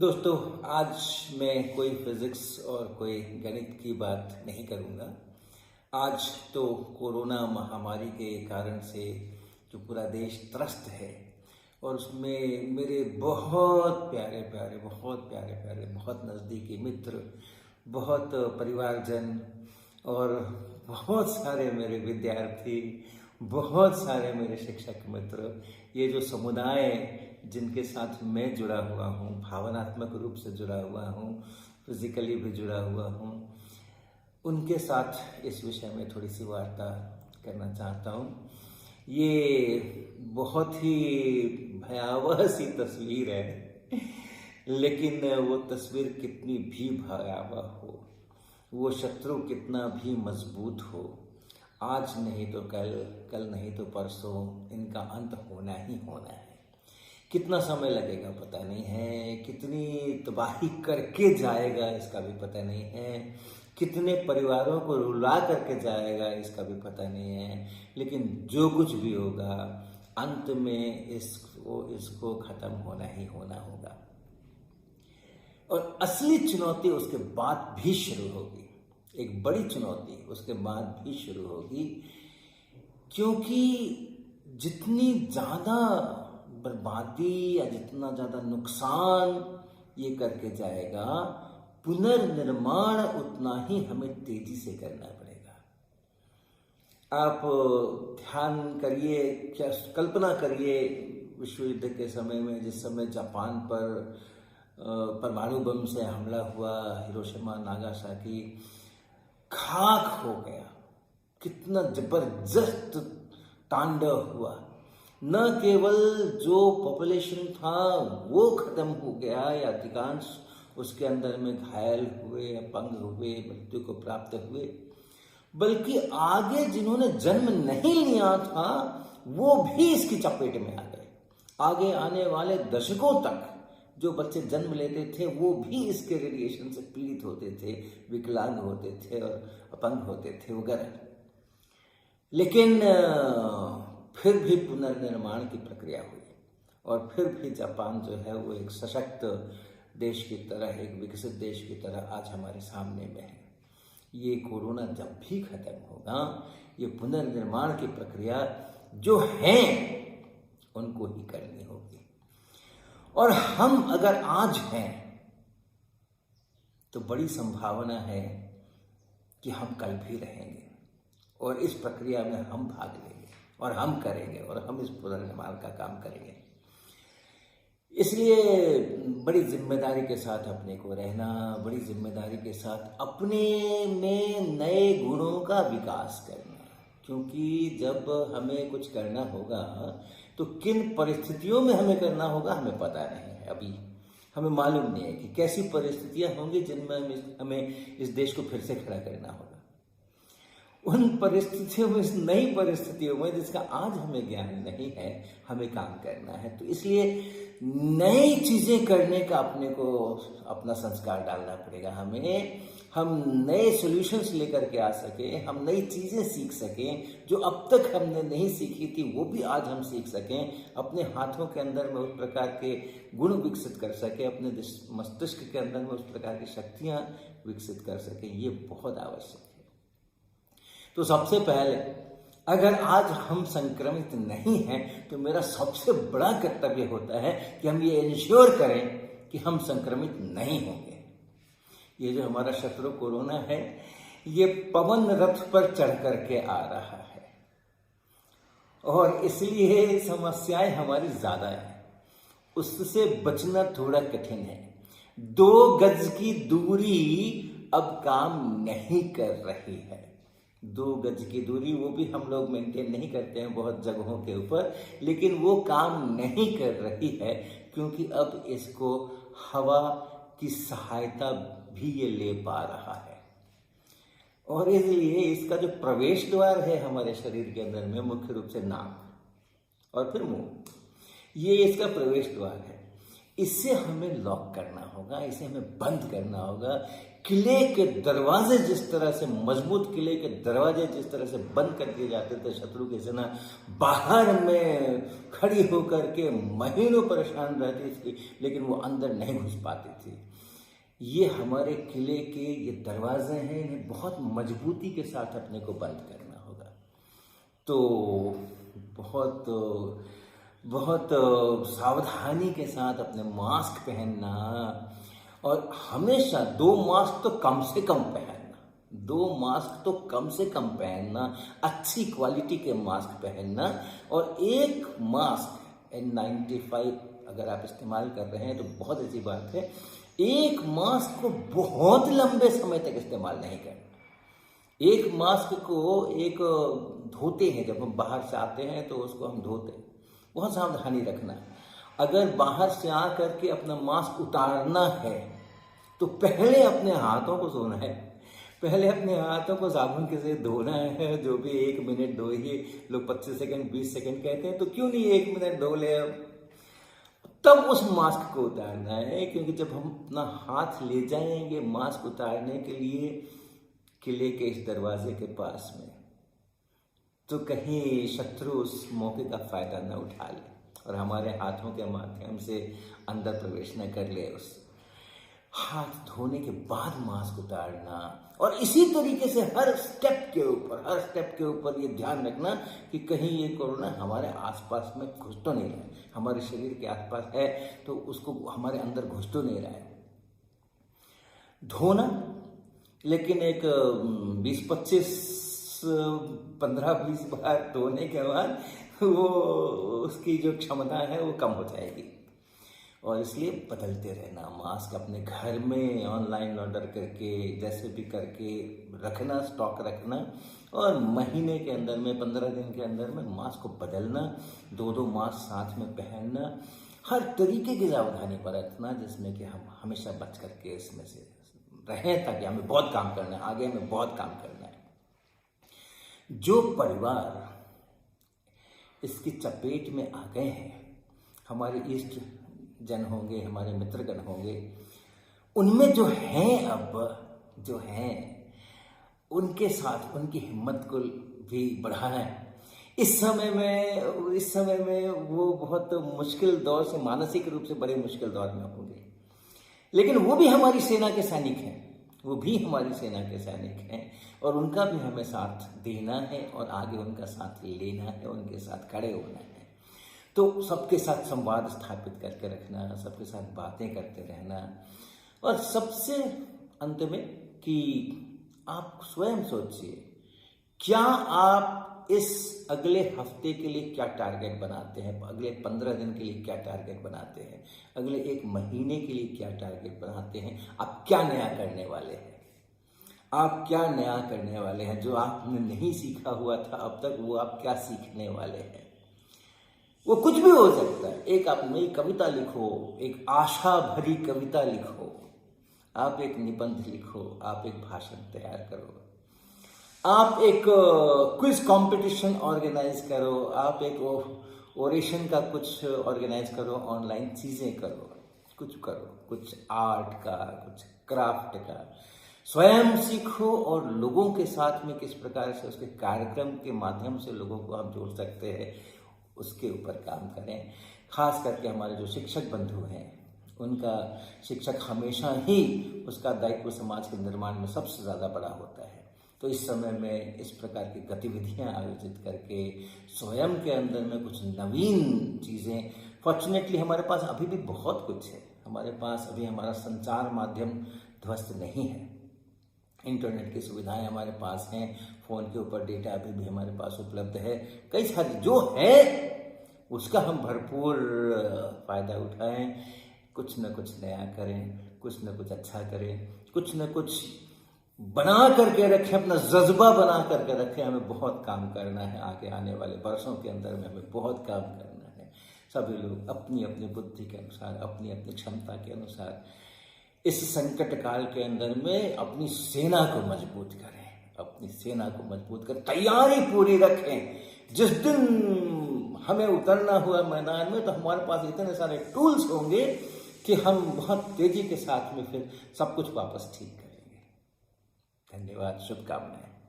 दोस्तों, आज मैं कोई फिजिक्स और कोई गणित की बात नहीं करूँगा। आज तो कोरोना महामारी के कारण से जो पूरा देश त्रस्त है और उसमें मेरे बहुत प्यारे प्यारे बहुत नज़दीकी मित्र, बहुत परिवारजन और बहुत सारे मेरे विद्यार्थी, बहुत सारे मेरे शिक्षक मित्र, ये जो समुदाय जिनके साथ मैं जुड़ा हुआ हूँ, भावनात्मक रूप से जुड़ा हुआ हूँ, फिजिकली भी जुड़ा हुआ हूँ, उनके साथ इस विषय में थोड़ी सी वार्ता करना चाहता हूँ। ये बहुत ही भयावह सी तस्वीर है, लेकिन वो तस्वीर कितनी भी भयावह हो, वो शत्रु कितना भी मजबूत हो, आज नहीं तो कल, कल नहीं तो परसों इनका अंत होना ही होना है। कितना समय लगेगा पता नहीं है, कितनी तबाही करके जाएगा इसका भी पता नहीं है, कितने परिवारों को रुला करके जाएगा इसका भी पता नहीं है, लेकिन जो कुछ भी होगा अंत में इसको खत्म होना ही होना होगा। और असली चुनौती उसके बाद भी शुरू होगी, एक बड़ी चुनौती उसके बाद भी शुरू होगी, क्योंकि जितनी ज़्यादा बर्बादी या जितना ज़्यादा नुकसान ये करके जाएगा, पुनर्निर्माण उतना ही हमें तेजी से करना पड़ेगा। आप ध्यान करिए, क्या कल्पना करिए विश्व युद्ध के समय में, जिस समय जापान पर परमाणु बम से हमला हुआ, हिरोशिमा नागासाकी खाक हो गया, कितना जबरदस्त तांडव हुआ। न केवल जो पॉपुलेशन था वो खत्म हो गया या अधिकांश उसके अंदर में घायल हुए, अपंग हुए, मृत्यु को प्राप्त हुए, बल्कि आगे जिन्होंने जन्म नहीं लिया था वो भी इसकी चपेट में आ गए। आगे आने वाले दशकों तक जो बच्चे जन्म लेते थे वो भी इसके रेडिएशन से पीड़ित होते थे, विकलांग होते थे और अपंग होते थे वगैरह। लेकिन फिर भी पुनर्निर्माण की प्रक्रिया हुई और फिर भी जापान जो है वो एक सशक्त देश की तरह, एक विकसित देश की तरह आज हमारे सामने में है। ये कोरोना जब भी खत्म होगा, ये पुनर्निर्माण की प्रक्रिया जो है उनको ही करनी होगी। और हम अगर आज हैं तो बड़ी संभावना है कि हम कल भी रहेंगे और इस प्रक्रिया में हम भाग लेंगे और हम करेंगे और हम इस पुनर्निर्माण का काम करेंगे। इसलिए बड़ी जिम्मेदारी के साथ अपने को रहना, बड़ी जिम्मेदारी के साथ अपने में नए गुणों का विकास करना, क्योंकि जब हमें कुछ करना होगा तो किन परिस्थितियों में हमें करना होगा हमें पता नहीं है। अभी हमें मालूम नहीं है कि कैसी परिस्थितियां होंगी जिनमें हमें इस देश को फिर से खड़ा करना होगा। उन परिस्थितियों में, इस नई परिस्थितियों में जिसका आज हमें ज्ञान नहीं है, हमें काम करना है। तो इसलिए नई चीजें करने का अपने को अपना संस्कार डालना पड़ेगा। हम नए सॉल्यूशंस लेकर के आ सके, हम नई चीजें सीख सकें जो अब तक हमने नहीं सीखी थी, वो भी आज हम सीख सकें। अपने हाथों के अंदर में उस प्रकार के गुण विकसित कर सके, अपने मस्तिष्क के अंदर में उस प्रकार की शक्तियां विकसित कर सके, ये बहुत आवश्यक है। तो सबसे पहले अगर आज हम संक्रमित नहीं हैं तो मेरा सबसे बड़ा कर्तव्य होता है कि हम ये इंश्योर करें कि हम संक्रमित नहीं होंगे। ये जो हमारा शत्रु कोरोना है, ये पवन रथ पर चढ़ करके आ रहा है और इसलिए समस्याएं हमारी ज्यादा है, उससे बचना थोड़ा कठिन है। 2 गज की दूरी अब काम नहीं कर रही है। 2 गज की दूरी वो भी हम लोग मेंटेन नहीं करते हैं बहुत जगहों के ऊपर, लेकिन वो काम नहीं कर रही है क्योंकि अब इसको हवा की सहायता भी ये ले पा रहा है। और इसलिए इसका जो प्रवेश द्वार है हमारे शरीर के अंदर में, मुख्य रूप से नाक और फिर मुंह, ये इसका प्रवेश द्वार है। इसे हमें लॉक करना होगा, इसे हमें बंद करना होगा। किले के दरवाजे जिस तरह से, मजबूत किले के दरवाजे जिस तरह से बंद कर दिए जाते थे, शत्रु की सेना बाहर में खड़ी होकर के महीनों परेशान रहती थी लेकिन वो अंदर नहीं घुस पाती थी। ये हमारे किले के ये दरवाजे हैं, इन्हें बहुत मजबूती के साथ अपने को बंद करना होगा। तो बहुत बहुत सावधानी के साथ अपने मास्क पहनना, और हमेशा 2 मास्क तो कम से कम पहनना, 2 मास्क तो कम से कम पहनना, अच्छी क्वालिटी के मास्क पहनना। और एक मास्क N95 अगर आप इस्तेमाल कर रहे हैं तो बहुत अच्छी बात है। एक मास्क को बहुत लंबे समय तक इस्तेमाल नहीं करना। एक मास्क को एक धोते हैं, जब हम बाहर से आते हैं तो उसको हम धोते हैं, बहुत सावधानी रखना। अगर बाहर से आकर के अपना मास्क उतारना है तो पहले अपने हाथों को धोना है, पहले अपने हाथों को साबुन के से धोना है। जो भी 1 मिनट धोइए, लोग 25 सेकंड 20 सेकंड कहते हैं, तो क्यों नहीं 1 मिनट धो ले, तब उस मास्क को उतारना है। क्योंकि जब हम अपना हाथ ले जाएंगे मास्क उतारने के लिए किले के इस दरवाजे के पास में, तो कहीं शत्रु उस मौके का फायदा न उठा ले और हमारे हाथों के माध्यम से अंदर प्रवेश न कर ले। उस हाथ धोने के बाद मास्क उतारना, और इसी तरीके से हर स्टेप के ऊपर ये ध्यान रखना कि कहीं ये कोरोना हमारे आसपास में घुस तो नहीं रहा है, हमारे शरीर के आसपास है तो उसको हमारे अंदर घुस तो नहीं रहा है। धोना, लेकिन एक 15-20 बार धोने के बाद वो उसकी जो क्षमता है वो कम हो जाएगी। और इसलिए बदलते रहना, मास्क अपने घर में ऑनलाइन ऑर्डर करके जैसे भी करके रखना, स्टॉक रखना, और महीने के अंदर में 15 दिन के अंदर में मास्क को बदलना, 2-2 मास्क साथ में पहनना, हर तरीके की सावधानी बरतना जिसमें कि हम हमेशा बच करके इसमें से रहें, ताकि हमें बहुत काम करना है, आगे हमें बहुत काम करना है। जो परिवार इसकी चपेट में आ गए हैं, हमारे इष्ट जन होंगे, हमारे मित्रगण होंगे, उनमें जो हैं उनके साथ उनकी हिम्मत को भी बढ़ाना है। इस समय में वो बहुत मुश्किल दौर से, मानसिक रूप से बड़े मुश्किल दौर में होंगे, लेकिन वो भी हमारी सेना के सैनिक हैं, और उनका भी हमें साथ देना है और आगे उनका साथ लेना है, उनके साथ खड़े होना है। तो सबके साथ संवाद स्थापित करके रखना, सबके साथ बातें करते रहना, और सबसे अंत में कि आप स्वयं सोचिए, क्या आप इस अगले हफ्ते के लिए क्या टारगेट बनाते हैं, अगले 15 दिन के लिए क्या टारगेट बनाते हैं, अगले 1 महीने के लिए क्या टारगेट बनाते हैं। आप क्या नया करने वाले हैं, जो आपने नहीं सीखा हुआ था अब तक, वो आप क्या सीखने वाले हैं। वो कुछ भी हो सकता है। एक आप नई कविता लिखो, एक आशा भरी कविता लिखो, आप एक निबंध लिखो, आप एक भाषण तैयार करो, आप एक क्विज कंपटीशन ऑर्गेनाइज करो, आप एक ओरेशन का कुछ ऑर्गेनाइज करो, ऑनलाइन चीजें करो, कुछ आर्ट का, कुछ क्राफ्ट का, स्वयं सीखो, और लोगों के साथ में किस प्रकार से उसके कार्यक्रम के माध्यम से लोगों को आप जोड़ सकते हैं, उसके ऊपर काम करें। खास करके हमारे जो शिक्षक बंधु हैं, उनका, शिक्षक हमेशा ही उसका दायित्व समाज के निर्माण में सबसे ज़्यादा बड़ा होता है। तो इस समय में इस प्रकार की गतिविधियां आयोजित करके स्वयं के अंदर में कुछ नवीन चीज़ें, फॉर्चुनेटली हमारे पास अभी भी बहुत कुछ है, हमारे पास अभी हमारा संचार माध्यम ध्वस्त नहीं है, इंटरनेट की सुविधाएं हमारे पास हैं, फ़ोन के ऊपर डेटा अभी भी हमारे पास उपलब्ध है, कई सारी जो है उसका हम भरपूर फ़ायदा उठाएं, कुछ न कुछ नया करें, कुछ न कुछ अच्छा करें, कुछ न कुछ बना करके रखें, अपना जज्बा बना करके रखें। हमें बहुत काम करना है, आगे आने वाले वर्षों के अंदर में हमें बहुत काम करना है। सभी लोग अपनी अपनी बुद्धि के अनुसार, अपनी अपनी क्षमता के अनुसार इस संकट काल के अंदर में अपनी सेना को मजबूत करें, तैयारी पूरी रखें। जिस दिन हमें उतरना हुआ मैदान में, तो हमारे पास इतने सारे टूल्स होंगे कि हम बहुत तेजी के साथ में फिर सब कुछ वापस ठीक करेंगे। धन्यवाद, शुभकामनाएं।